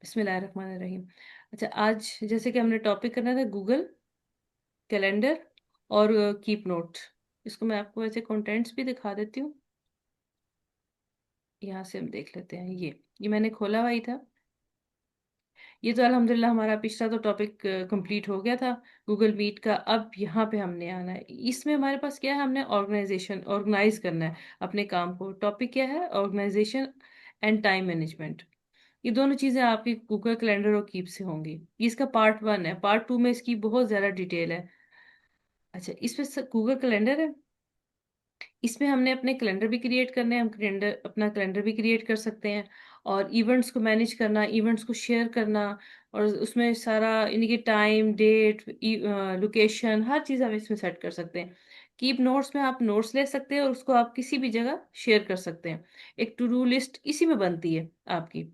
बिस्मिल्लाहिर्रहमानिर्रहीम। अच्छा, आज जैसे कि हमने टॉपिक करना था गूगल कैलेंडर और कीप नोट। इसको मैं आपको ऐसे कंटेंट्स भी दिखा देती हूँ। यहाँ से हम देख लेते हैं। ये मैंने खोला हुआ ही था। ये तो अल्हम्दुलिल्लाह हमारा पिछला तो टॉपिक कंप्लीट हो गया था गूगल मीट का। अब यहाँ पे हमने आना है। इसमें हमारे पास क्या है, हमने ऑर्गेनाइज करना है अपने काम को। टॉपिक क्या है? Organisation and time management. ये दोनों चीजें आपकी गूगल कैलेंडर और कीप से होंगी। ये इसका पार्ट 1 है। पार्ट 2 में इसकी बहुत ज्यादा डिटेल है। अच्छा, इसमें गूगल कैलेंडर है। इसमें हमने अपने कैलेंडर भी क्रिएट करने हैं। हम कैलेंडर अपना कैलेंडर भी क्रिएट कर सकते हैं, और इवेंट्स को मैनेज करना, इवेंट्स को शेयर करना, और उसमें सारा यानी कि टाइम, डेट, लोकेशन, हर चीज़ आप इसमें सेट कर सकते हैं। कीप नोट्स में आप नोट्स ले सकते हैं और उसको आप किसी भी जगह शेयर कर सकते हैं। एक टू डू लिस्ट इसी में बनती है आपकी।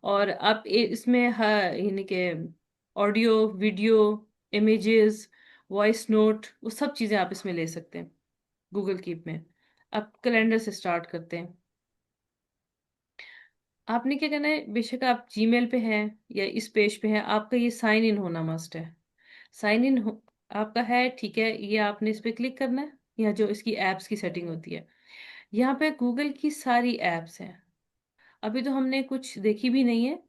और आप इसमें यानी कि audio, video, images, voice note, वो सब चीज़ें आप इसमें ले सकते हैं गूगल कीप में। आप कैलेंडर से स्टार्ट करते हैं। आपने क्या करना है, बेशक आप जीमेल पे हैं या इस पेज पे हैं, आपका ये साइन इन होना मस्ट है। साइन इन हो, आपका है, ठीक है। ये आपने इस पे क्लिक करना है। यहाँ जो इसकी एप्स की सेटिंग होती है, यहाँ पे गूगल की सारी एप्स हैं। अभी तो हमने कुछ देखी भी नहीं है।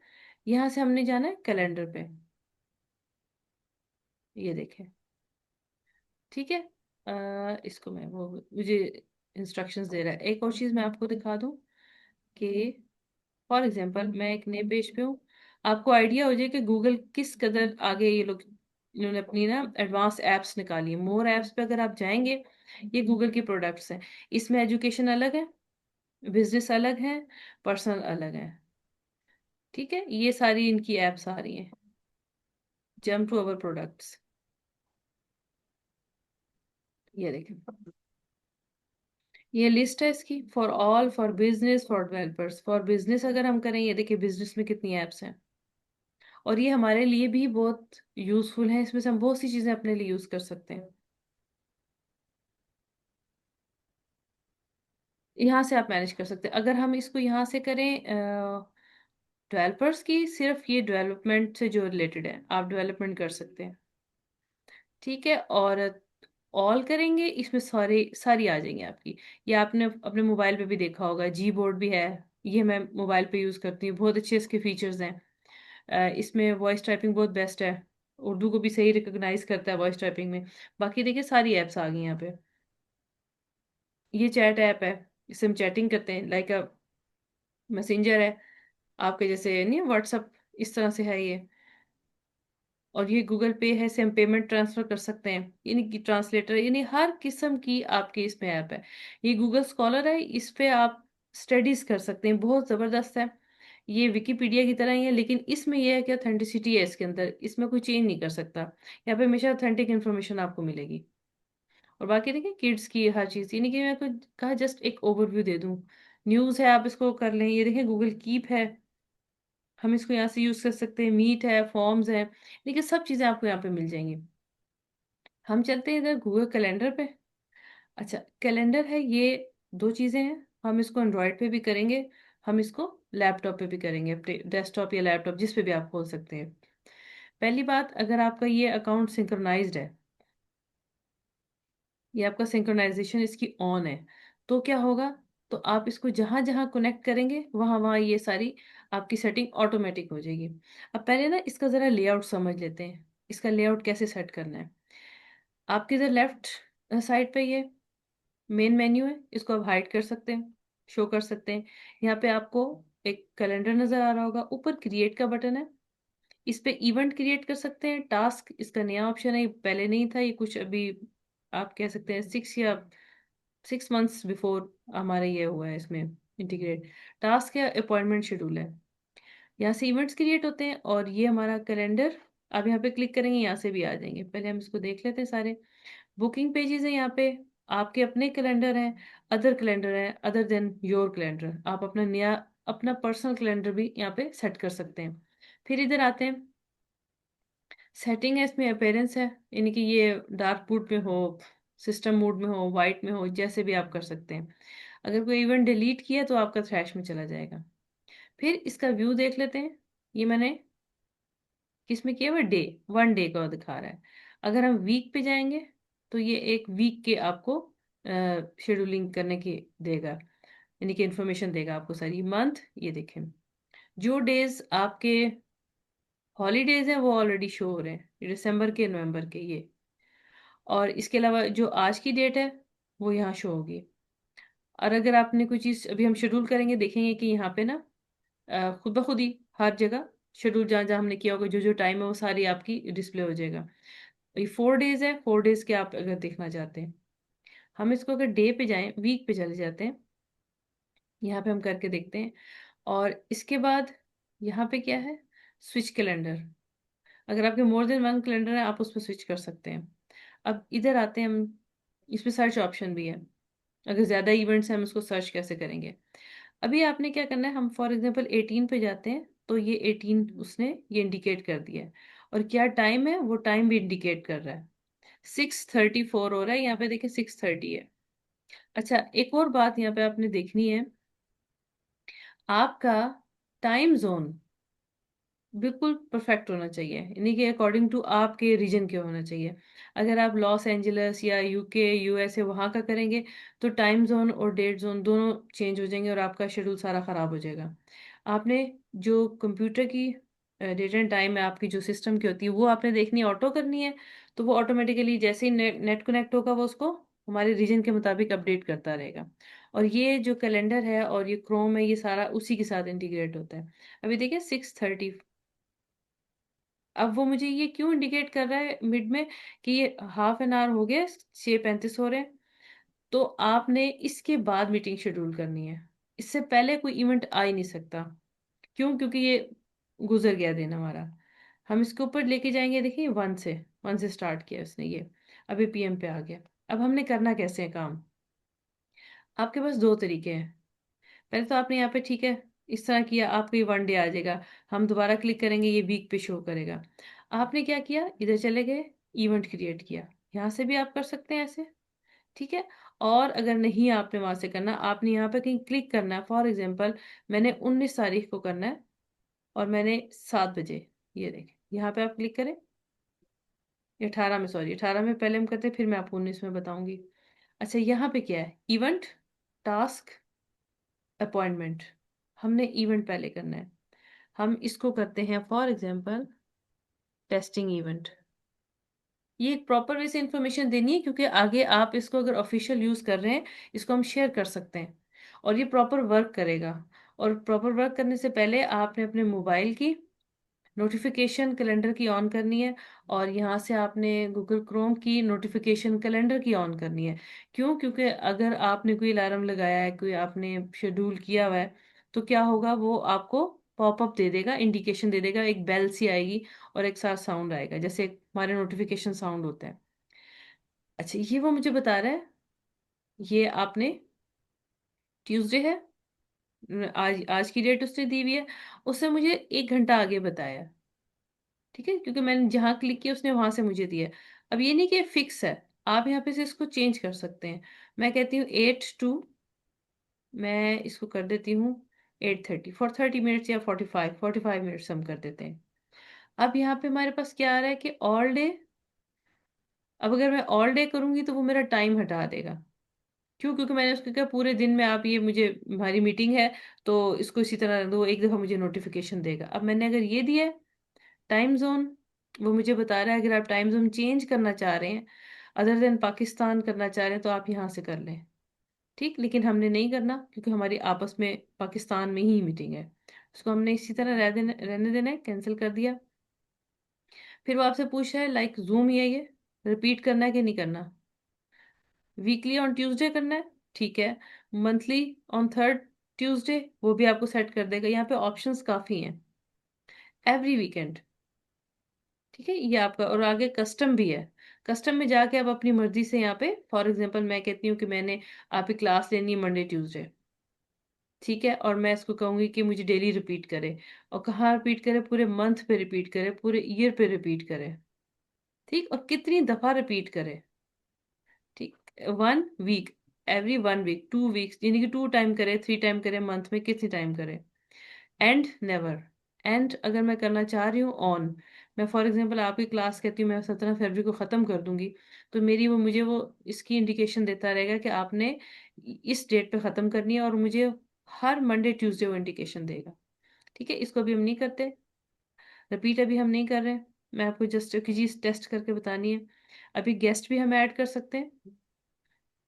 यहाँ से हमने जाना है कैलेंडर पे। ये देखें, ठीक है। इसको मैं वो मुझे इंस्ट्रक्शंस दे रहा है। एक और चीज़ मैं आपको दिखा दूं कि फॉर एग्जांपल मैं एक नए पेज पे हूँ। आपको आइडिया हो जाए कि गूगल किस कदर आगे ये लोग, इन्होंने अपनी ना एडवांस एप्स निकाली है। मोर एप्स पे अगर आप जाएंगे, ये गूगल के प्रोडक्ट्स हैं। इसमें एजुकेशन अलग है, बिजनेस अलग है, पर्सनल अलग है। ठीक है, ये सारी इनकी एप्स आ रही हैं। जम्प टू अवर प्रोडक्ट्स, ये देखें। ये लिस्ट है इसकी, for all, for business, for developers. For business अगर हम करें, ये देखिए बिजनेस में कितनी एप्स हैं। और ये हमारे लिए भी बहुत यूजफुल है। इसमें से हम बहुत सी चीजें अपने लिए यूज कर सकते हैं। यहाँ से आप मैनेज कर सकते हैं। अगर हम इसको यहाँ से करें डेवलपर्स की, सिर्फ ये डेवलपमेंट से जो रिलेटेड है, आप डेवलपमेंट कर सकते हैं। ठीक है। और ऑल करेंगे, इसमें सारी सारी आ जाएंगी आपकी। ये आपने अपने मोबाइल पे भी देखा होगा, जी बोर्ड भी है। ये मैं मोबाइल पे यूज करती हूँ, बहुत अच्छे इसके फीचर्स हैं। इसमें वॉइस टाइपिंग बहुत बेस्ट है। उर्दू को भी सही रिकॉग्नाइज करता है वॉइस टाइपिंग में। बाकी देखिए सारी एप्स आ गई यहाँ पे। ये चैट ऐप है, इससे हम चैटिंग करते हैं, लाइक अ मैसेंजर है आपके जैसे, नहीं व्हाट्सअप, इस तरह से है ये। और ये गूगल पे है, इससे हम पेमेंट ट्रांसफर कर सकते हैं। यानी कि ट्रांसलेटर, यानी हर किस्म की आपकी इसमें ऐप है। ये गूगल स्कॉलर है, इस पे आप स्टडीज कर सकते हैं, बहुत ज़बरदस्त है। ये विकिपीडिया की तरह ही है, लेकिन इसमें यह है कि ऑथेंटिसिटी है इसके अंदर, इसमें कोई चेंज नहीं कर सकता। यहाँ पे हमेशा ऑथेंटिक इन्फॉर्मेशन आपको मिलेगी। और बाकी देखिए किड्स की हर चीज़, यानी कि मैं आपको कहा जस्ट एक ओवरव्यू दे दूँ। न्यूज़ है, आप इसको कर लें। ये देखिए गूगल कीप है, हम इसको यहाँ से यूज़ कर सकते हैं। मीट है, फॉर्म्स है, देखिए सब चीज़ें आपको यहाँ पे मिल जाएंगी। हम चलते हैं इधर गूगल कैलेंडर पे। अच्छा, कैलेंडर है ये, दो चीज़ें हैं। हम इसको एंड्रॉयड पे भी करेंगे, हम इसको लैपटॉप पे भी करेंगे, अपने डेस्कटॉप या लैपटॉप जिस पे भी आप खोल सकते हैं। पहली बात, अगर आपका ये अकाउंट सिंक्रोनाइज्ड है, ये आपका सिंक्रोनाइजेशन इसकी ऑन है, तो क्या होगा, तो आप इसको जहां जहां कनेक्ट करेंगे वहां वहां ये सारी आपकी सेटिंग ऑटोमेटिक हो जाएगी। अब पहले ना इसका ज़रा लेआउट समझ लेते हैं। इसका लेआउट कैसे सेट करना है। आपके इधर लेफ्ट साइड पे ये मेन मेन्यू है, इसको आप हाइड कर सकते हैं, शो कर सकते हैं। यहाँ पे आपको एक कैलेंडर नजर आ रहा होगा, ऊपर क्रिएट का बटन है। इस पे इवेंट क्रिएट कर सकते हैं। टास्क इसका नया ऑप्शन है, ये पहले नहीं था। ये कुछ अभी आप कह सकते हैं 6 मंथ्स बिफोर हमारे ये हुआ है इसमें इंटीग्रेट। टास्क या अपॉइंटमेंट शेड्यूल है। यहाँ से इवेंट्स क्रिएट होते हैं, और ये हमारा कैलेंडर। आप यहाँ पे क्लिक करेंगे, यहाँ से भी आ जाएंगे। पहले हम इसको देख लेते हैं सारे। बुकिंग पेजेस है यहाँ पे, आपके अपने कैलेंडर हैं, अदर कैलेंडर हैं, अदर देन योर कैलेंडर। आप अपना नया, अपना पर्सनल कैलेंडर भी यहाँ पे सेट कर सकते हैं। फिर इधर आते हैं, सेटिंग है, इसमें अपेयरेंस है, यानी कि ये डार्क मोड में हो, सिस्टम मोड में हो, वाइट में हो, जैसे भी आप कर सकते हैं। अगर कोई इवेंट डिलीट किया तो आपका थ्रैश में चला जाएगा। फिर इसका व्यू देख लेते हैं। ये मैंने किस में किया हुआ, डे, 1 डे का दिखा रहा है। अगर हम वीक पे जाएंगे तो ये एक वीक के आपको शेड्यूलिंग करने की देगा, यानी कि इंफॉर्मेशन देगा आपको सारी। मंथ, ये देखें जो डेज आपके हॉलीडेज हैं वो ऑलरेडी शो हो रहे हैं, दिसंबर के, नवंबर के ये। और इसके अलावा जो आज की डेट है वो यहाँ शो होगी। और अगर आपने कोई चीज़ अभी हम शेड्यूल करेंगे, देखेंगे कि यहाँ पे ना खुद ब खुद ही हर जगह शेड्यूल जहाँ जहाँ हमने किया होगा, जो जो टाइम है वो सारी आपकी डिस्प्ले हो जाएगा। ये 4 डेज है, 4 डेज के आप अगर देखना चाहते हैं, हम इसको अगर डे पे जाएं, वीक पे चले जाते हैं, यहाँ पे हम करके देखते हैं। और इसके बाद यहाँ पे क्या है, स्विच कैलेंडर। अगर आपके मोर देन वन कैलेंडर है, आप उस पर स्विच कर सकते हैं। अब इधर आते हैं हम, इसमें सर्च ऑप्शन भी है। अगर ज़्यादा इवेंट्स हैं, हम उसको सर्च कैसे करेंगे। अभी आपने क्या करना है, हम फॉर एग्जांपल 18 पे जाते हैं, तो ये 18 उसने ये इंडिकेट कर दिया है। और क्या टाइम है, वो टाइम भी इंडिकेट कर रहा है। 6:34 हो रहा है, यहाँ पे देखिए 6:30 है। अच्छा, एक और बात यहाँ पे आपने देखनी है, आपका टाइम जोन बिल्कुल परफेक्ट होना चाहिए, यानी कि अकॉर्डिंग टू आपके रीजन के होना चाहिए। अगर आप लॉस एंजलिस या यूके, यूएसए वहाँ का करेंगे, तो टाइम जोन और डेट जोन दोनों चेंज हो जाएंगे और आपका शेड्यूल सारा ख़राब हो जाएगा। आपने जो कंप्यूटर की डेट एंड टाइम है, आपकी जो सिस्टम की होती है, वो आपने देखनी है, ऑटो करनी है। तो वो ऑटोमेटिकली जैसे ही नेट कनेक्ट होगा, वो उसको हमारे रीजन के मुताबिक अपडेट करता रहेगा। और ये जो कैलेंडर है और ये क्रोम है, ये सारा उसी के साथ इंटीग्रेट होता है। अभी देखिए 6:30, अब वो मुझे ये क्यों इंडिकेट कर रहा है मिड में कि ये हाफ एन आवर हो गया, 6:35 हो रहे हैं। तो आपने इसके बाद मीटिंग शेड्यूल करनी है, इससे पहले कोई इवेंट आ ही नहीं सकता। क्यों? क्योंकि ये गुजर गया दिन हमारा। हम इसके ऊपर लेके जाएंगे, देखिए 1 से स्टार्ट किया उसने ये, अभी पीएम पे आ गया। अब हमने करना कैसे है काम, आपके पास दो तरीके हैं। पहले तो आपने यहाँ पे, ठीक है, इस तरह किया, आपको ये 1 डे आ जाएगा। हम दोबारा क्लिक करेंगे, ये वीक पे शो करेगा। आपने क्या किया, इधर चले गए, इवेंट क्रिएट किया। यहाँ से भी आप कर सकते हैं ऐसे, ठीक है। और अगर नहीं आपने वहां से करना, आपने यहाँ पे कहीं क्लिक करना है। फॉर एग्जाम्पल मैंने 19 तारीख को करना है, और मैंने 7 बजे, ये देखें यहाँ पे आप क्लिक करें। 18 में, सॉरी 18 में पहले हम करते हैं, फिर मैं आपको 19 में बताऊंगी। अच्छा, यहाँ पे क्या है, इवेंट, टास्क, अपॉइंटमेंट। हमने इवेंट पहले करना है। हम इसको करते हैं फॉर एग्जांपल टेस्टिंग इवेंट। ये एक प्रॉपर वे से इंफॉर्मेशन देनी है, क्योंकि आगे आप इसको अगर ऑफिशियल यूज कर रहे हैं, इसको हम शेयर कर सकते हैं और ये प्रॉपर वर्क करेगा। और प्रॉपर वर्क करने से पहले आपने अपने मोबाइल की नोटिफिकेशन कैलेंडर की ऑन करनी है, और यहाँ से आपने गूगल क्रोम की नोटिफिकेशन कैलेंडर की ऑन करनी है। क्यों? क्योंकि अगर आपने कोई अलार्म लगाया है, कोई आपने शेड्यूल किया हुआ है, तो क्या होगा, वो आपको पॉपअप दे देगा, इंडिकेशन दे देगा, एक बेल सी आएगी और एक साथ साउंड आएगा, जैसे हमारे नोटिफिकेशन साउंड होता है। अच्छा, ये वो मुझे बता रहा है, ये आपने ट्यूसडे है, आज आज की डेट उसने दी हुई है, उसने मुझे 1 घंटा आगे बताया, ठीक है, क्योंकि मैंने जहाँ क्लिक किया उसने वहां से मुझे दिया। अब ये नहीं कि फिक्स है, आप यहाँ पे से इसको चेंज कर सकते हैं। मैं कहती हूँ 8 to, मैं इसको कर देती हूँ 8:30, फॉर 30 मिनट्स, या 45 मिनट्स हम कर देते हैं। अब यहाँ पे हमारे पास क्या आ रहा है कि ऑल डे। अब अगर मैं ऑल डे करूंगी तो वो मेरा टाइम हटा देगा। क्यों? क्योंकि मैंने उसको कहा पूरे दिन में आप ये, मुझे हमारी मीटिंग है, तो इसको इसी तरह दो, एक दफ़ा मुझे नोटिफिकेशन देगा। अब मैंने अगर ये दिया है टाइम जोन, वो मुझे बता रहा है अगर आप टाइम जोन चेंज करना चाह रहे हैं, अदर देन पाकिस्तान करना चाह रहे हैं, तो आप यहाँ से कर लें, ठीक। लेकिन हमने नहीं करना, क्योंकि हमारी आपस में पाकिस्तान में ही मीटिंग है। उसको हमने इसी तरह रहने देना है, कैंसिल कर दिया। फिर वो आपसे पूछ रहा है लाइक जूम ही है, ये रिपीट करना है कि नहीं करना। वीकली ऑन ट्यूसडे करना है, ठीक है। मंथली ऑन थर्ड ट्यूसडे, वो भी आपको सेट कर देगा। यहाँ पे ऑप्शंस काफ़ी हैं। एवरी वीकेंड, ठीक है, ये आपका। और आगे कस्टम भी है। कस्टम में जाके आप अपनी मर्जी से यहाँ पे, फॉर एग्जांपल मैं कहती हूँ कि मैंने आपकी क्लास लेनी है मंडे ट्यूसडे, ठीक है, और मैं इसको कहूंगी कि मुझे डेली रिपीट करे। और कहाँ रिपीट करे, पूरे मंथ पे रिपीट करे, पूरे ईयर पे रिपीट करे, ठीक। और कितनी दफा रिपीट करे, ठीक। 1 वीक, एवरी 1 वीक, 2 वीक्स, यानी कि 2 टाइम करे, 3 टाइम करे, मंथ में कितनी टाइम करे। एंड नेवर, एंड अगर मैं करना चाह रही हूँ ऑन, मैं फॉर एग्जांपल आपकी क्लास कहती हूँ मैं 17 फरवरी को ख़त्म कर दूंगी, तो मेरी वो मुझे वो इसकी इंडिकेशन देता रहेगा कि आपने इस डेट पे ख़त्म करनी है, और मुझे हर मंडे ट्यूसडे वो इंडिकेशन देगा। ठीक है, इसको अभी हम नहीं करते, रिपीट अभी हम नहीं कर रहे। मैं आपको जस्ट एक चीज़ टेस्ट करके बतानी है। अभी गेस्ट भी हम ऐड कर सकते हैं,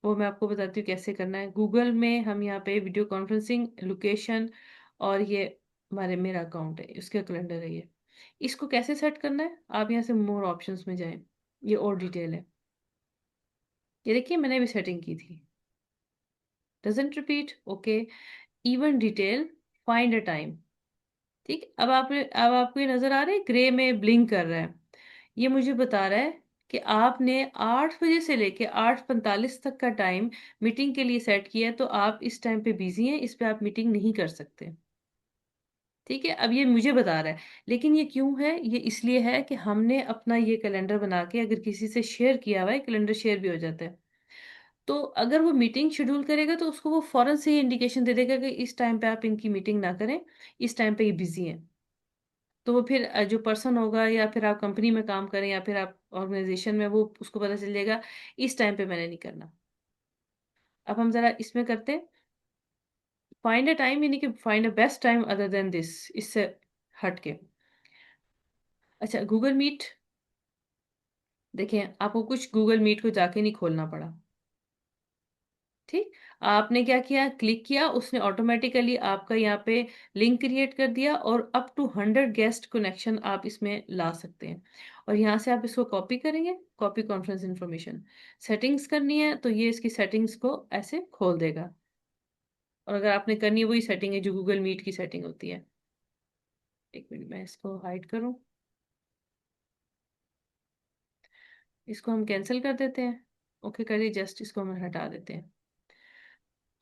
वो मैं आपको बताती हूँ कैसे करना है। गूगल में हम यहाँ पे वीडियो कॉन्फ्रेंसिंग, लोकेशन, और ये हमारे मेरा अकाउंट है, इसका कैलेंडर है ये। इसको कैसे सेट करना है, आप यहाँ से मोर ऑप्शंस में जाएं, ये और डिटेल है। ये देखिए मैंने अभी सेटिंग की थी, doesn't repeat, okay, even detail, find a time. ठीक, अब आपको ये नजर आ रहा है ग्रे में ब्लिंक कर रहा है, ये मुझे बता रहा है कि आपने 8 बजे से लेके 8:45 तक का टाइम मीटिंग के लिए सेट किया है, तो आप इस टाइम पे बिजी हैं, इस पे आप मीटिंग नहीं कर सकते। ठीक है, अब ये मुझे बता रहा है, लेकिन ये क्यों है, ये इसलिए है कि हमने अपना ये कैलेंडर बना के अगर किसी से शेयर किया हुआ है, कैलेंडर शेयर भी हो जाता है, तो अगर वो मीटिंग शेड्यूल करेगा तो उसको वो फौरन से ही इंडिकेशन दे देगा कि इस टाइम पे आप इनकी मीटिंग ना करें, इस टाइम पे ये बिजी हैं। तो वो फिर जो पर्सन होगा, या फिर आप कंपनी में काम करें या फिर आप ऑर्गेनाइजेशन में, वो उसको पता चल जाएगा इस टाइम पे मैंने नहीं करना। अब हम जरा इसमें करते हैं, फाइंड अ टाइम, यानी कि find a best time other than this, इससे हट के। अच्छा, गूगल मीट, देखें आपको कुछ गूगल मीट को जाके नहीं खोलना पड़ा। ठीक, आपने क्या किया, क्लिक किया, उसने ऑटोमेटिकली आपका यहाँ पे लिंक क्रिएट कर दिया, और अप टू 100 गेस्ट कनेक्शन आप इसमें ला सकते हैं। और यहाँ से आप इसको कॉपी करेंगे, कॉपी कॉन्फ्रेंस इंफॉर्मेशन, सेटिंग्स करनी है तो ये इसकी सेटिंग्स को ऐसे खोल देगा। और अगर आपने करनी है वही सेटिंग है जो गूगल मीट की सेटिंग होती है। एक मिनट मैं इसको हाइड करूँ, इसको हम कैंसिल कर देते हैं, ओके करिए, जस्ट इसको हम हटा देते हैं।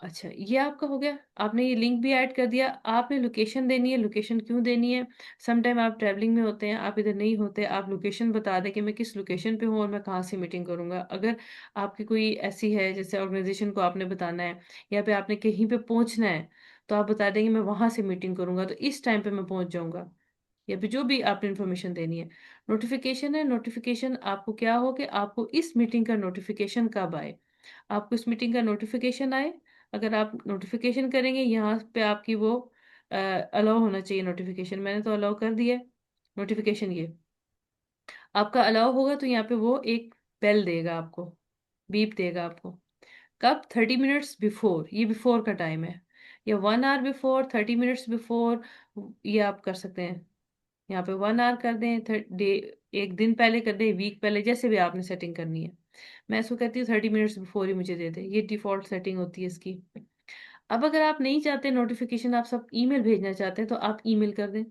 अच्छा, ये आपका हो गया, आपने ये लिंक भी ऐड कर दिया। आपने लोकेशन देनी है, लोकेशन क्यों देनी है, सम टाइम आप ट्रैवलिंग में होते हैं, आप इधर नहीं होते, आप लोकेशन बता दें कि मैं किस लोकेशन पे हूँ और मैं कहाँ से मीटिंग करूँगा। अगर आपकी कोई ऐसी है जैसे ऑर्गेनाइजेशन को आपने बताना है, या पे आपने कहीं पे पहुँचना है, तो आप बता देंगे मैं वहां से मीटिंग करूंगा तो इस टाइम पे मैं पहुंच जाऊंगा, या फिर जो भी आपने इन्फॉर्मेशन देनी है। नोटिफिकेशन है, नोटिफिकेशन आपको क्या हो कि आपको इस मीटिंग का नोटिफिकेशन कब आए, आपको इस मीटिंग का नोटिफिकेशन आए। अगर आप नोटिफिकेशन करेंगे यहाँ पे आपकी वो अलाउ होना चाहिए नोटिफिकेशन, मैंने तो अलाउ कर दिया है नोटिफिकेशन, ये आपका अलाउ होगा तो यहाँ पे वो एक बेल देगा आपको, बीप देगा आपको। कब, 30 मिनट्स बिफोर, ये बिफोर का टाइम है, या 1 आवर बिफोर, 30 मिनट्स बिफोर, ये आप कर सकते हैं। यहाँ पे 1 आवर कर दें, डे, एक दिन पहले कर दें, वीक पहले, जैसे भी आपने सेटिंग करनी है। मैं इसको कहती हूँ 30 मिनट्स बिफोर ही मुझे दे दे, ये डिफॉल्ट सेटिंग होती है इसकी। अब अगर आप नहीं चाहते नोटिफिकेशन, आप सब ईमेल भेजना चाहते हैं, तो आप ईमेल कर दें।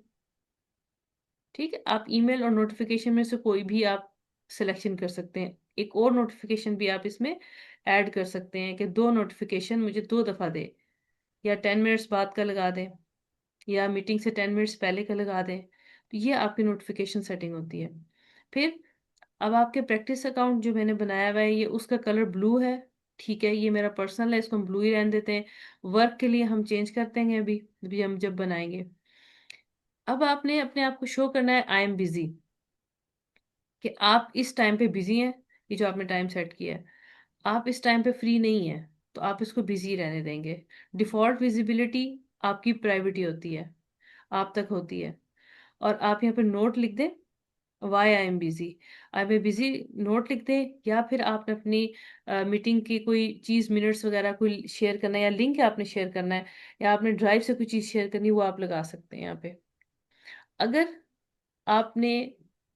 ठीक है, आप ईमेल और नोटिफिकेशन में से कोई भी आप सिलेक्शन कर सकते हैं। एक और नोटिफिकेशन भी आप इसमें ऐड कर सकते हैं कि 2 नोटिफिकेशन मुझे 2 दफ़ा दे, या 10 मिनट्स बाद का लगा दें, या मीटिंग से 10 मिनट्स पहले का लगा दें। तो ये आपकी नोटिफिकेशन सेटिंग होती है। फिर अब आपके प्रैक्टिस अकाउंट जो मैंने बनाया हुआ है, ये उसका कलर ब्लू है। ठीक है, ये मेरा पर्सनल है, इसको हम ब्लू ही रहने देते हैं। वर्क के लिए हम चेंज कर देंगे अभी, अभी हम जब बनाएंगे। अब आपने अपने आप को शो करना है आई एम बिजी, कि आप इस टाइम पे बिजी हैं, ये जो आपने टाइम सेट किया है, आप इस टाइम पे फ्री नहीं है, तो आप इसको बिजी रहने देंगे। डिफॉल्ट विजिबिलिटी आपकी प्राइवेटी होती है, आप तक होती है। और आप यहाँ पे नोट लिख दें, why I am busy, I am busy, note लिख दें। या फिर आपने अपनी मीटिंग की कोई चीज़, मिनट्स वगैरह कोई शेयर करना है, या लिंक आपने शेयर करना है, या आपने ड्राइव से कोई चीज़ शेयर करनी है, वो आप लगा सकते हैं यहाँ पे। अगर आपने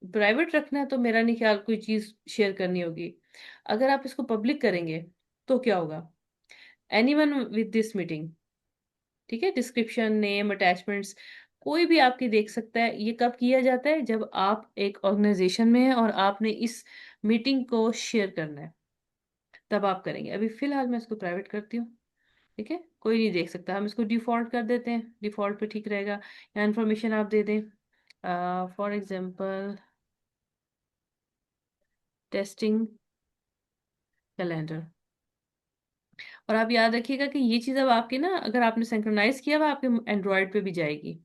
प्राइवेट रखना है तो मेरा नहीं ख्याल कोई चीज़ शेयर करनी होगी। अगर आप इसको पब्लिक करेंगे तो क्या होगा, एनीवन विद दिस मीटिंग, ठीक है, डिस्क्रिप्शन, नेम, अटैचमेंट्स, कोई भी आपकी देख सकता है। ये कब किया जाता है, जब आप एक ऑर्गेनाइजेशन में हैं और आपने इस मीटिंग को शेयर करना है, तब आप करेंगे। अभी फिलहाल मैं इसको प्राइवेट करती हूँ, ठीक है, कोई नहीं देख सकता। हम इसको डिफॉल्ट कर देते हैं, डिफॉल्ट पे ठीक रहेगा। या इन्फॉर्मेशन आप दे दें, फॉर एग्जांपल टेस्टिंग कैलेंडर। और आप याद रखिएगा कि ये चीज़ अब आपके ना, अगर आपने सिंक्रोनाइज किया हुआ, आपके एंड्रॉयड पे भी जाएगी।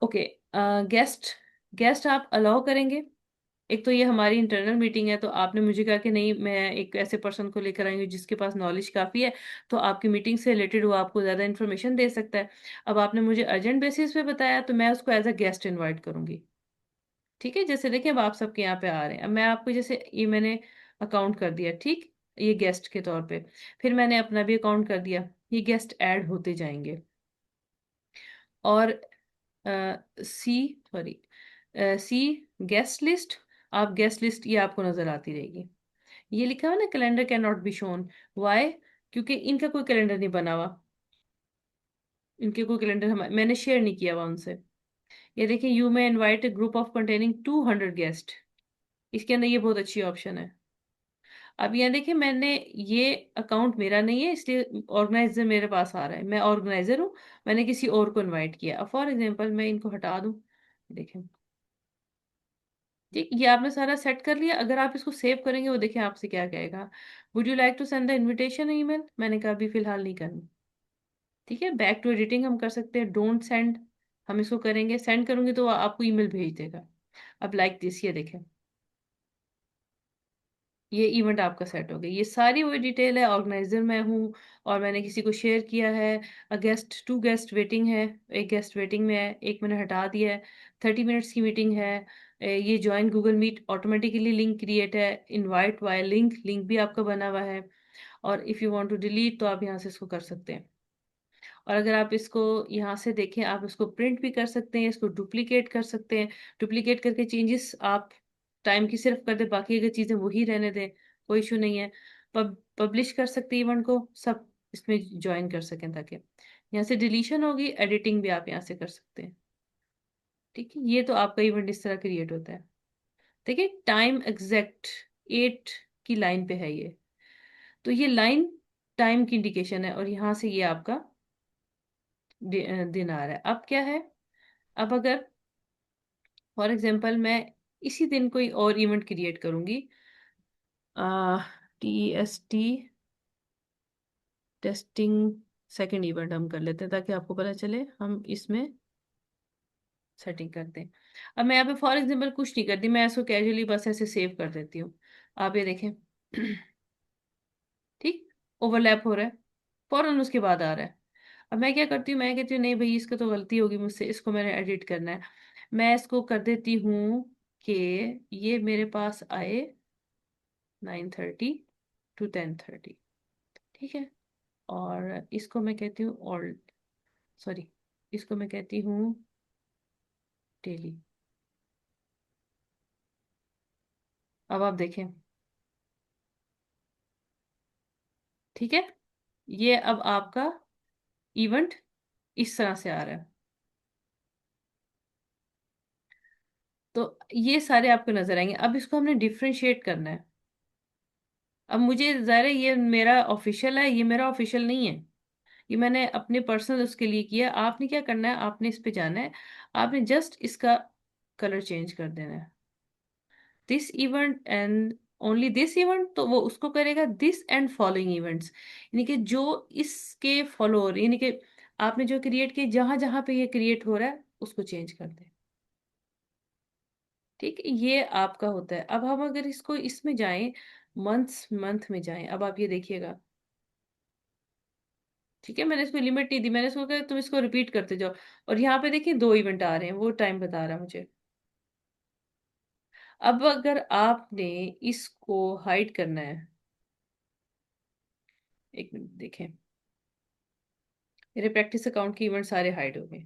ओके, गेस्ट गेस्ट आप अलाउ करेंगे? एक तो ये हमारी इंटरनल मीटिंग है, तो आपने मुझे कहा कि नहीं, मैं एक ऐसे पर्सन को लेकर आई हूँ जिसके पास नॉलेज काफ़ी है, तो आपकी मीटिंग से रिलेटेड वो आपको ज़्यादा इन्फॉर्मेशन दे सकता है। अब आपने मुझे अर्जेंट बेसिस पे बताया, तो मैं उसको एज अ गेस्ट इनवाइट करूंगी। ठीक है, जैसे देखिए अब आप सबके यहाँ पे आ रहे हैं, अब मैं आपको जैसे ये मैंने अकाउंट कर दिया, ठीक, ये गेस्ट के तौर पे। फिर मैंने अपना भी अकाउंट कर दिया, ये गेस्ट ऐड होते जाएंगे। और see, sorry, see, guest list. आप गेस्ट लिस्ट ये आपको नजर आती रहेगी। ये लिखा हुआ ना, calendar can not be shown. Why? क्योंकि इनका कोई कैलेंडर नहीं बना हुआ, इनके कोई कैलेंडर मैंने शेयर नहीं किया हुआ उनसे। ये देखिए, you may invite A group of containing 200 guest. इसके अंदर ये बहुत अच्छी ऑप्शन है। अब यहाँ देखिए, मैंने ये अकाउंट मेरा नहीं है, इसलिए ऑर्गेनाइजर मेरे पास आ रहा है, मैं ऑर्गेनाइजर हूँ। मैंने किसी और को इनवाइट किया। अब फॉर एग्जांपल मैं इनको हटा दूँ, देखें, ठीक, ये आपने सारा सेट कर लिया। अगर आप इसको सेव करेंगे, वो देखें आपसे क्या कहेगा, would you like to send the invitation email. मैंने कहा अभी फिलहाल नहीं करनी। ठीक है, बैक टू एडिटिंग हम कर सकते हैं, डोंट सेंड। हम इसको करेंगे, सेंड करूंगी तो वो आपको ईमेल भेज देगा। अब लाइक दिस, ये देखें, ये इवेंट आपका सेट हो गया। ये सारी वही डिटेल है, ऑर्गेनाइजर मैं हूँ, और मैंने किसी को शेयर किया है। गेस्ट, 2 गेस्ट वेटिंग है, एक गेस्ट वेटिंग में है, एक मैंने हटा दिया है। 30 मिनट्स की मीटिंग है। ये join Google Meet, automatically link create है। इनवाइट वाया लिंक, लिंक भी आपका बना हुआ है। और if you want to delete, तो आप यहाँ से इसको कर सकते हैं। और अगर आप इसको यहाँ से देखें, आप इसको प्रिंट भी कर सकते हैं, इसको डुप्लीकेट कर सकते हैं। डुप्लीकेट करके चेंजेस आप टाइम की सिर्फ कर दें, बाकी अगर चीज़ें वही रहने दें, कोई इशू नहीं है। पब्लिश कर सकते हैं इवेंट को, सब इसमें ज्वाइन कर सकें, ताकि यहाँ से डिलीशन होगी, एडिटिंग भी आप यहाँ से कर सकते हैं। ठीक है, ये तो आपका इवेंट इस तरह क्रिएट होता है। देखिए, टाइम एग्जैक्ट 8 की लाइन पे है ये। तो ये लाइन टाइम की इंडिकेशन है, और यहाँ से ये आपका दिन आ रहा है। अब क्या है, अब अगर फॉर एग्जांपल मैं इसी दिन कोई और इवेंट क्रिएट करूंगी, TST टेस्टिंग सेकंड इवेंट हम कर लेते हैं, ताकि आपको पता चले हम इसमें सेटिंग करते हैं। अब मैं यहाँ पे फॉर एग्जांपल कुछ नहीं करती, मैं इसको कैजुअली बस ऐसे सेव कर देती हूँ। आप ये देखें, ठीक, ओवरलैप हो रहा है, फौरन उसके बाद आ रहा है। अब मैं क्या करती हूँ, मैं कहती हूँ नहीं भाई, इसका तो गलती होगी मुझसे, इसको मैंने एडिट करना है। मैं इसको कर देती हूँ कि ये मेरे पास आए 9:30 to 10:30। ठीक है, और इसको मैं कहती हूँ ऑल, सॉरी, इसको मैं कहती हूँ डेली। अब आप देखें, ठीक है, ये अब आपका इवेंट इस तरह से आ रहा है। तो ये सारे आपको नजर आएंगे। अब इसको हमने डिफ्रेंशिएट करना है। अब मुझे ज़ाहिर है ये मेरा ऑफिशियल है, ये मेरा ऑफिशियल नहीं है। ये मैंने अपने पर्सनल उसके लिए किया। आपने क्या करना है, आपने इस पे जाना है, आपने जस्ट इसका कलर चेंज कर देना है, this event and only this event. तो वो उसको करेगा दिस एंड फॉलोइंग इवेंट्स, यानी कि जो इसके फॉलोअर, यानी कि आपने जो क्रिएट किया, जहां जहां पे ये क्रिएट हो रहा है उसको चेंज कर दे। ठीक है, ये आपका होता है। अब हम अगर इसको इसमें जाएं, मंथ्स, मंथ में जाएं, अब आप ये देखिएगा। ठीक है, मैंने इसको लिमिट नहीं दी, मैंने इसको कहा तुम इसको रिपीट करते जाओ। और यहाँ पे देखिए 2 इवेंट आ रहे हैं, वो टाइम बता रहा है मुझे। अब अगर आपने इसको हाइड करना है, एक मिनट देखें, मेरे प्रैक्टिस अकाउंट के इवेंट सारे हाइड हो गए।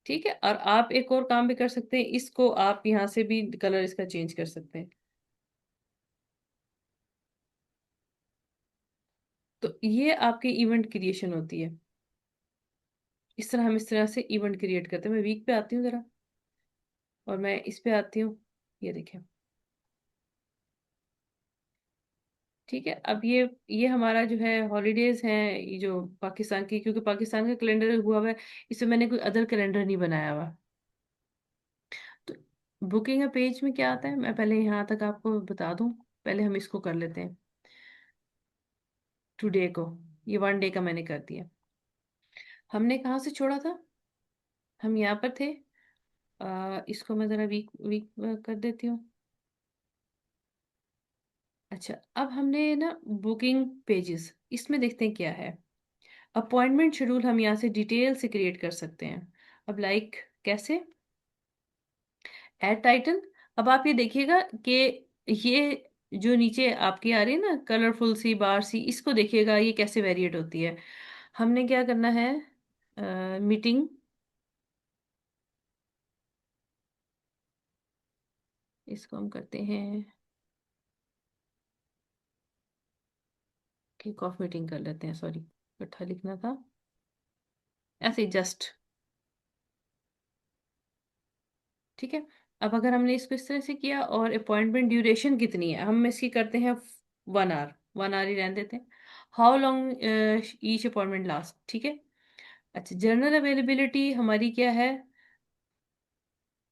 ठीक है, और आप एक और काम भी कर सकते हैं, इसको आप यहाँ से भी कलर इसका चेंज कर सकते हैं। तो ये आपकी इवेंट क्रिएशन होती है। इस तरह हम इस तरह से इवेंट क्रिएट करते हैं। मैं वीक पे आती हूँ जरा, और मैं इस पे आती हूँ, ये देखें। ठीक है, अब ये हमारा जो है हॉलीडेज हैं, ये जो पाकिस्तान की, क्योंकि पाकिस्तान का कैलेंडर हुआ हुआ है, इसमें मैंने कोई अदर कैलेंडर नहीं बनाया हुआ। तो बुकिंग पेज में क्या आता है, मैं पहले यहाँ तक आपको बता दूं। पहले हम इसको कर लेते हैं, टुडे को, ये 1 डे का मैंने कर दिया। हमने कहाँ से छोड़ा था, हम यहाँ पर थे। इसको मैं ज़रा वीक वीक कर देती हूँ। अच्छा, अब हमने ना बुकिंग पेजेस, इसमें देखते हैं क्या है। अपॉइंटमेंट शेड्यूल हम यहाँ से डिटेल से क्रिएट कर सकते हैं। अब लाइक कैसे, ऐड टाइटल। अब आप ये देखिएगा कि ये जो नीचे आपकी आ रही है ना कलरफुल सी बार सी, इसको देखिएगा ये कैसे वेरिएट होती है। हमने क्या करना है, मीटिंग, इसको हम करते हैं किक ऑफ मीटिंग कर लेते हैं, सॉरी इकट्ठा लिखना था, ऐसे जस्ट। ठीक है। अब अगर हमने इसको इस तरह से किया, और अपॉइंटमेंट ड्यूरेशन कितनी है, हम इसकी करते हैं 1 आवर, 1 आवर ही रहने देते हैं। How long each appointment last, ठीक है। अच्छा, जनरल अवेलेबिलिटी हमारी क्या है,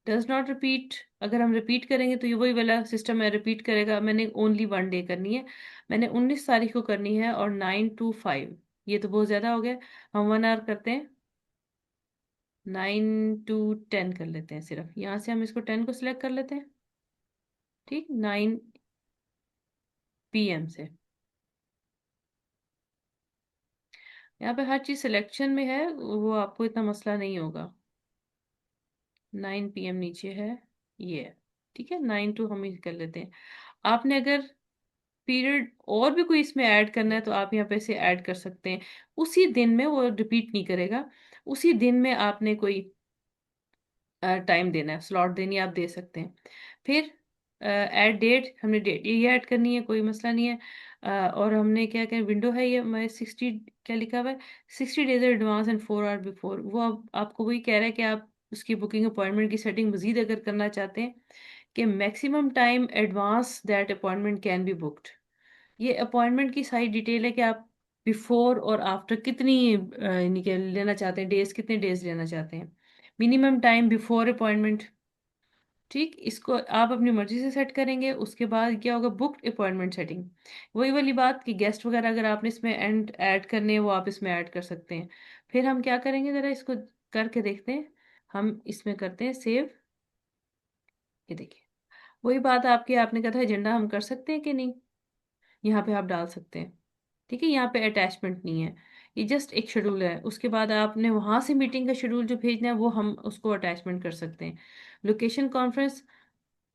डज नॉट रिपीट। अगर हम रिपीट करेंगे तो ये वही वाला सिस्टम है, रिपीट करेगा। मैंने ओनली 1 डे करनी है, मैंने 19 तारीख को करनी है, और 9 to 5, ये तो बहुत ज़्यादा हो गया। हम 1 आवर करते हैं, 9 to 10 कर लेते हैं सिर्फ। यहाँ से हम इसको 10 को सिलेक्ट कर लेते हैं। ठीक, 9 PM से। यहाँ पे हर चीज़ सिलेक्शन में है, वो आपको इतना मसला नहीं होगा। 9 PM नीचे है, ये है। ठीक है, 9 to हम ही कर लेते हैं। आपने अगर पीरियड और भी कोई इसमें ऐड करना है तो आप यहाँ पे से ऐड कर सकते हैं। उसी दिन में वो रिपीट नहीं करेगा, उसी दिन में आपने कोई टाइम देना है, स्लॉट देनी है, आप दे सकते हैं। फिर ऐड डेट, हमने डेट ये ऐड करनी है, कोई मसला नहीं है। और हमने क्या क्या विंडो है ये, मैं 60, क्या लिखा हुआ है, 60 days advance and 4 hour before. वो अब आपको वही कह रहा है कि आप उसकी बुकिंग अपॉइंटमेंट की सेटिंग मजीद अगर करना चाहते हैं, कि maximum time advance that appointment can be booked. ये अपॉइंटमेंट की सारी डिटेल है कि आप बिफोर और आफ्टर कितनी यानी कि लेना चाहते हैं, डेज कितने डेज लेना चाहते हैं, मिनिमम टाइम बिफोर अपॉइंटमेंट। ठीक, इसको आप अपनी मर्जी से सेट करेंगे। उसके बाद क्या होगा, बुक्ड अपॉइंटमेंट सेटिंग, वही वाली बात कि गेस्ट वगैरह अगर आपने इसमें एंड ऐड करने हैं वो आप इसमें ऐड कर सकते हैं। फिर हम क्या करेंगे, ज़रा इसको करके देखते हैं। हम इसमें करते हैं सेव। ये देखिए, वही बात आपकी, आपने कहा था एजेंडा हम कर सकते हैं कि नहीं, यहाँ पे आप डाल सकते हैं। ठीक है, यहाँ पे अटैचमेंट नहीं है, ये जस्ट एक शेड्यूल है। उसके बाद आपने वहां से मीटिंग का शेड्यूल जो भेजना है वो हम उसको अटैचमेंट कर सकते हैं। लोकेशन कॉन्फ्रेंस,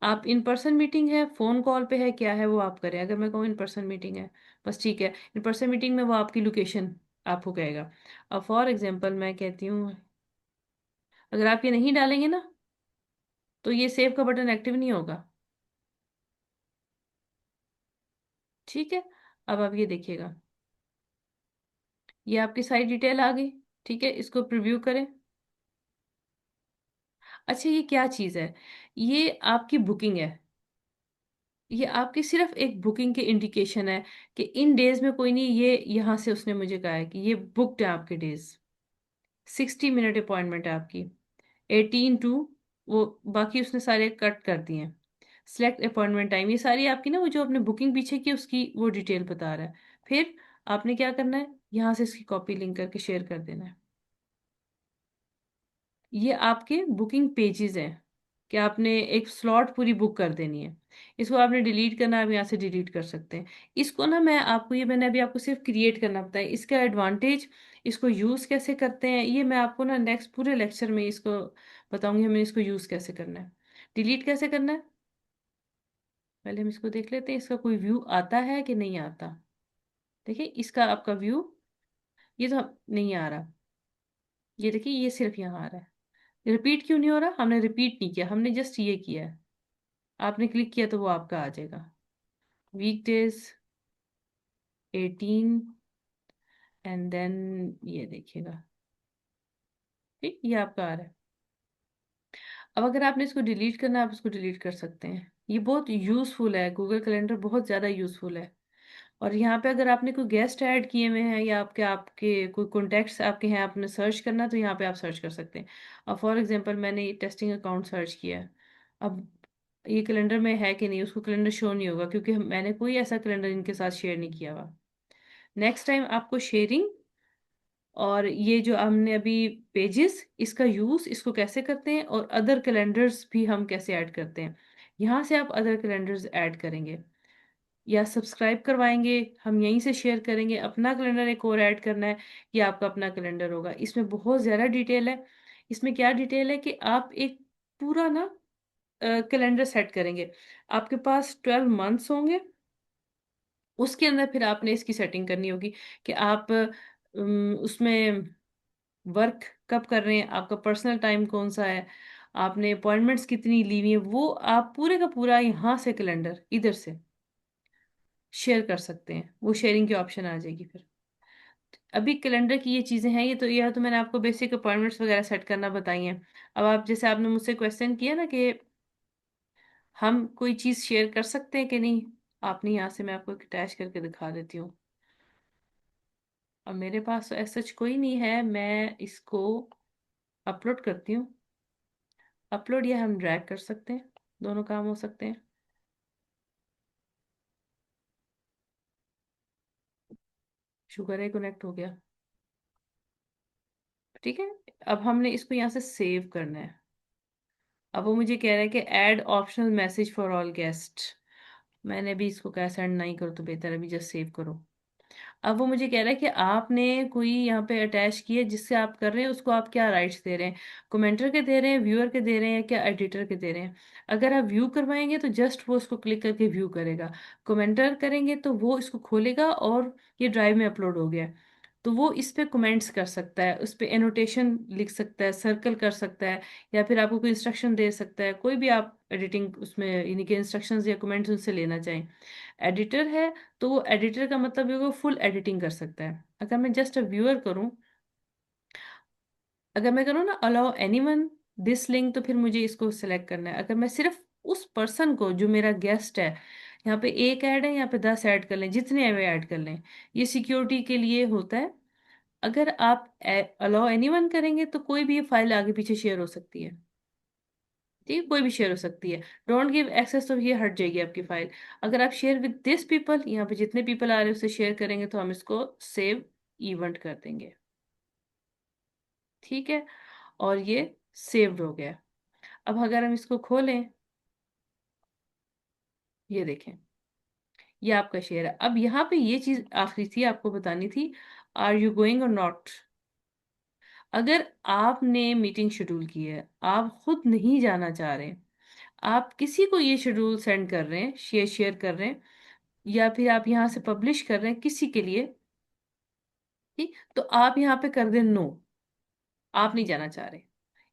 आप इन पर्सन मीटिंग है, फोन कॉल पे है, क्या है वो आप करें। अगर मैं कहूँ इन पर्सन मीटिंग है, बस ठीक है, इन पर्सन मीटिंग में वो आपकी लोकेशन आपको कहेगा। अब फॉर एग्जांपल मैं कहती हूँ, अगर आप ये नहीं डालेंगे ना तो ये सेव का बटन एक्टिव नहीं होगा। ठीक है, अब आप ये देखिएगा, ये आपकी सारी डिटेल आ गई। ठीक है, इसको प्रिव्यू करें। अच्छा, ये क्या चीज़ है, ये आपकी बुकिंग है, ये आपकी सिर्फ एक बुकिंग की इंडिकेशन है कि इन डेज में कोई नहीं, ये यहाँ से उसने मुझे कहा है कि ये बुकड है आपके डेज। 60 मिनट अपॉइंटमेंट है आपकी, 18 to, वो बाकी उसने सारे कट कर दिए हैं। सिलेक्ट अपॉइंटमेंट टाइम, ये सारी आपकी ना वो जो आपने बुकिंग पीछे की उसकी वो डिटेल बता रहा है। फिर आपने क्या करना है, यहाँ से इसकी कॉपी लिंक करके शेयर कर देना है। ये आपके बुकिंग पेजेस हैं कि आपने एक स्लॉट पूरी बुक कर देनी है। इसको आपने डिलीट करना है, आप यहाँ से डिलीट कर सकते हैं। इसको ना मैं आपको, ये मैंने अभी आपको सिर्फ क्रिएट करना बताया, इसका एडवांटेज, इसको यूज़ कैसे करते हैं ये मैं आपको ना नेक्स्ट पूरे लेक्चर में इसको बताऊंगी, हमें इसको यूज़ कैसे करना है, डिलीट कैसे करना है। पहले हम इसको देख लेते हैं, इसका कोई व्यू आता है कि नहीं आता। देखिए इसका आपका व्यू, ये तो नहीं आ रहा। ये देखिए, ये सिर्फ यहाँ आ रहा है। रिपीट क्यों नहीं हो रहा, हमने रिपीट नहीं किया, हमने जस्ट ये किया है। आपने क्लिक किया तो वो आपका आ जाएगा, वीकडेज 18, एंड देन ये देखिएगा। ठीक, ये आपका आ रहा है। अब अगर आपने इसको डिलीट करना है, आप इसको डिलीट कर सकते हैं। ये बहुत यूज़फुल है, गूगल कैलेंडर बहुत ज़्यादा यूज़फुल है। और यहाँ पे अगर आपने कोई गेस्ट ऐड किए हुए हैं, या आपके आपके कोई कॉन्टैक्ट्स आपके हैं, आपने सर्च करना तो यहाँ पे आप सर्च कर सकते हैं। अब फॉर एग्जांपल मैंने टेस्टिंग अकाउंट सर्च किया है, अब ये कैलेंडर में है कि नहीं, उसको कैलेंडर शो नहीं होगा क्योंकि मैंने कोई ऐसा कैलेंडर इनके साथ शेयर नहीं किया हुआ। नेक्स्ट टाइम आपको शेयरिंग और ये जो हमने अभी पेजेस, इसका यूज इसको कैसे करते हैं, और अदर कैलेंडर्स भी हम कैसे ऐड करते हैं, यहाँ से आप अदर कैलेंडर्स ऐड करेंगे या सब्सक्राइब करवाएंगे, हम यहीं से शेयर करेंगे। अपना कैलेंडर एक और ऐड करना है, ये आपका अपना कैलेंडर होगा। इसमें बहुत ज़्यादा डिटेल है। इसमें क्या डिटेल है कि आप एक पूरा ना कैलेंडर सेट करेंगे। आपके पास 12 मंथ्स होंगे, उसके अंदर फिर आपने इसकी सेटिंग करनी होगी कि आप उसमें वर्क कब कर रहे हैं, आपका पर्सनल टाइम कौन सा है, आपने अपॉइंटमेंट्स कितनी ली हुई है, वो आप पूरे का पूरा यहाँ से कैलेंडर इधर से शेयर कर सकते हैं। वो शेयरिंग की ऑप्शन आ जाएगी फिर। अभी कैलेंडर की ये चीज़ें हैं, ये तो यह तो मैंने आपको बेसिक अपॉइंटमेंट्स वगैरह सेट करना बताई हैं। अब आप जैसे आपने मुझसे क्वेश्चन किया ना कि हम कोई चीज़ शेयर कर सकते हैं कि नहीं, आपने यहाँ से मैं आपको अटैच करके दिखा देती हूँ। अब मेरे पास तो ऐसा कोई नहीं है, मैं इसको अपलोड करती हूँ। अपलोड या हम ड्रैग कर सकते हैं, दोनों काम हो सकते हैं। शुगर है कनेक्ट हो गया। ठीक है, अब हमने इसको यहाँ से सेव करना है। अब वो मुझे कह रहा है कि add optional message for all guest. मैंने अभी इसको कहा सेंड नहीं करो तो बेहतर है, अभी जस्ट सेव करो। अब वो मुझे कह रहा है कि आपने कोई यहाँ पे अटैच किया जिससे आप कर रहे हैं, उसको आप क्या राइट्स दे रहे हैं, कमेंटर के दे रहे हैं, व्यूअर के दे रहे हैं, क्या एडिटर के दे रहे हैं। अगर आप व्यू करवाएंगे तो जस्ट वो उसको क्लिक करके व्यू करेगा। कमेंटर करेंगे तो वो इसको खोलेगा और ये ड्राइव में अपलोड हो गया। तो वो इस पे कमेंट्स कर सकता है, उस पे एनोटेशन लिख सकता है, सर्कल कर सकता है, या फिर आपको कोई इंस्ट्रक्शन दे सकता है, कोई भी आप एडिटिंग उसमें यानी कि इंस्ट्रक्शंस या कमेंट्स उनसे लेना चाहें। एडिटर है तो वो एडिटर का मतलब है वो फुल एडिटिंग कर सकता है। अगर मैं जस्ट व्यूअर करूं, अगर मैं करूँ ना अलाउ एनीवन दिस लिंक, तो फिर मुझे इसको सिलेक्ट करना है। अगर मैं सिर्फ उस पर्सन को जो मेरा गेस्ट है, यहाँ पे एक ऐड है, यहाँ पे 10 ऐड कर लें, जितने वे ऐड कर लें, ये सिक्योरिटी के लिए होता है। अगर आप अलाउ एनीवन करेंगे तो कोई भी फाइल आगे पीछे शेयर हो सकती है। ठीक है, कोई भी शेयर हो सकती है। डोंट गिव एक्सेस तो ये हट जाएगी आपकी फाइल। अगर आप शेयर विद दिस पीपल, यहाँ पे जितने पीपल आ रहे हैं उससे शेयर करेंगे, तो हम इसको सेव इवेंट कर देंगे। ठीक है, और ये सेव्ड हो गया। अब अगर हम इसको खोलें, ये देखें, ये आपका शेयर है। अब यहाँ पे ये चीज आखिरी थी आपको बतानी थी, आर यू गोइंग और नॉट। अगर आपने मीटिंग शेड्यूल की है, आप खुद नहीं जाना चाह रहे, आप किसी को ये शेड्यूल सेंड कर रहे हैं, शेयर शेयर कर रहे हैं, या फिर आप यहाँ से पब्लिश कर रहे हैं किसी के लिए, ठीक, तो आप यहाँ पे कर दें नो, आप नहीं जाना चाह रहे।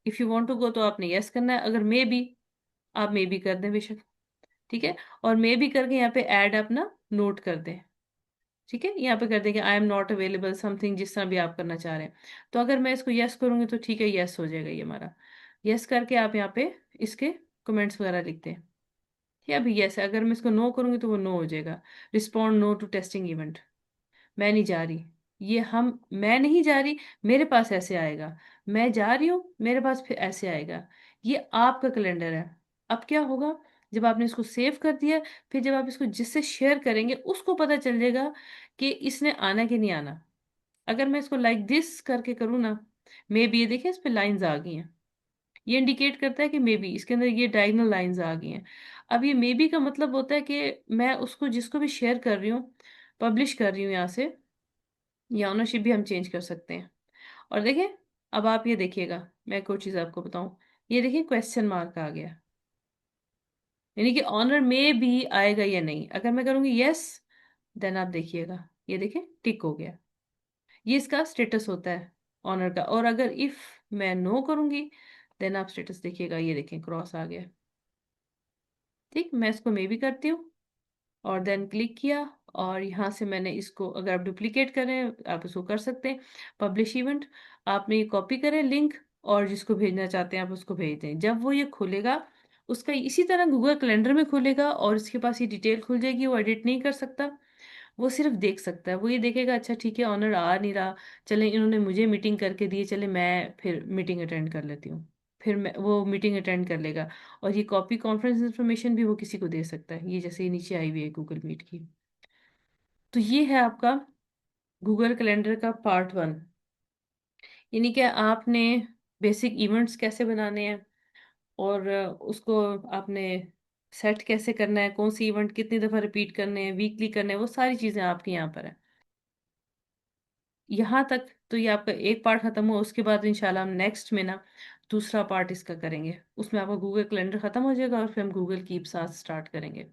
If you want to go तो आपने यस करना है। अगर मे बी, आप मे बी कर दें बेशक। ठीक है, और मे बी करके यहाँ पे ऐड अपना नोट कर दें। ठीक है, यहाँ पे कर देंगे I am not available something, जिस तरह भी आप करना चाह रहे हैं। तो अगर मैं इसको यस करूंगी तो ठीक है, यस हो जाएगा ये हमारा। यस करके आप यहाँ पे इसके कमेंट्स वगैरह लिखते हैं। ठीक है, अभी यस है। अगर मैं इसको नो करूंगी तो वो नो हो जाएगा। Respond no to testing event, मैं नहीं जा रही। ये हम, मैं नहीं जा रही, मेरे पास ऐसे आएगा। मैं जा रही हूँ, मेरे पास फिर ऐसे आएगा। ये आपका कैलेंडर है। अब क्या होगा, जब आपने इसको सेव कर दिया, फिर जब आप इसको जिससे शेयर करेंगे उसको पता चल जाएगा कि इसने आना कि नहीं आना। अगर मैं इसको लाइक दिस करके करूँ ना, मे बी, ये देखिए इस पे लाइंस आ गई हैं। ये इंडिकेट करता है कि मे बी इसके अंदर ये डायगोनल लाइंस आ गई हैं। अब ये मे बी का मतलब होता है कि मैं उसको जिसको भी शेयर कर रही हूँ, पब्लिश कर रही हूँ यहाँ से, ये ओनरशिप भी हम चेंज कर सकते हैं। और देखिए, अब आप ये देखिएगा, मैं एक और चीज़ आपको बताऊं, ये देखिए क्वेश्चन मार्क आ गया, यानी कि ऑनर में भी आएगा या नहीं। अगर मैं करूंगी यस, देन आप देखिएगा, ये देखिए टिक हो गया। ये इसका स्टेटस होता है ऑनर का। और अगर इफ मैं नो करूंगी, देन आप स्टेटस देखिएगा, ये देखें क्रॉस आ गया। ठीक, मैं इसको मे भी करती हूँ और देन क्लिक किया, और यहाँ से मैंने इसको, अगर आप डुप्लीकेट करें आप इसको कर सकते हैं, पब्लिश इवेंट, आपने ये कॉपी करें लिंक, और जिसको भेजना चाहते हैं आप उसको भेज दें। जब वो ये खुलेगा, उसका इसी तरह गूगल कैलेंडर में खुलेगा, और इसके पास ये डिटेल खुल जाएगी। वो एडिट नहीं कर सकता, वो सिर्फ देख सकता है। वो ये देखेगा अच्छा ठीक है ऑनर आ नहीं रहा, चले इन्होंने मुझे मीटिंग करके दी, चले मैं फिर मीटिंग अटेंड कर लेती हूँ। फिर मैं वो मीटिंग अटेंड कर लेगा। और ये कॉपी कॉन्फ्रेंस इंफॉर्मेशन भी वो किसी को दे सकता है, ये जैसे ये नीचे आई हुई है गूगल मीट की। तो ये है आपका गूगल कैलेंडर का पार्ट 1। यानी कि आपने बेसिक इवेंट्स कैसे बनाने हैं, और उसको आपने सेट कैसे करना है, कौन सी इवेंट कितनी दफ़ा रिपीट करने हैं, वीकली करने हैं, वो सारी चीज़ें आपकी यहाँ पर है। यहाँ तक तो ये आपका एक पार्ट खत्म हुआ, उसके बाद इंशाल्लाह हम नेक्स्ट में ना दूसरा पार्ट इसका करेंगे, उसमें आपका गूगल कैलेंडर खत्म हो जाएगा और फिर हम गूगल कीप साथ स्टार्ट करेंगे।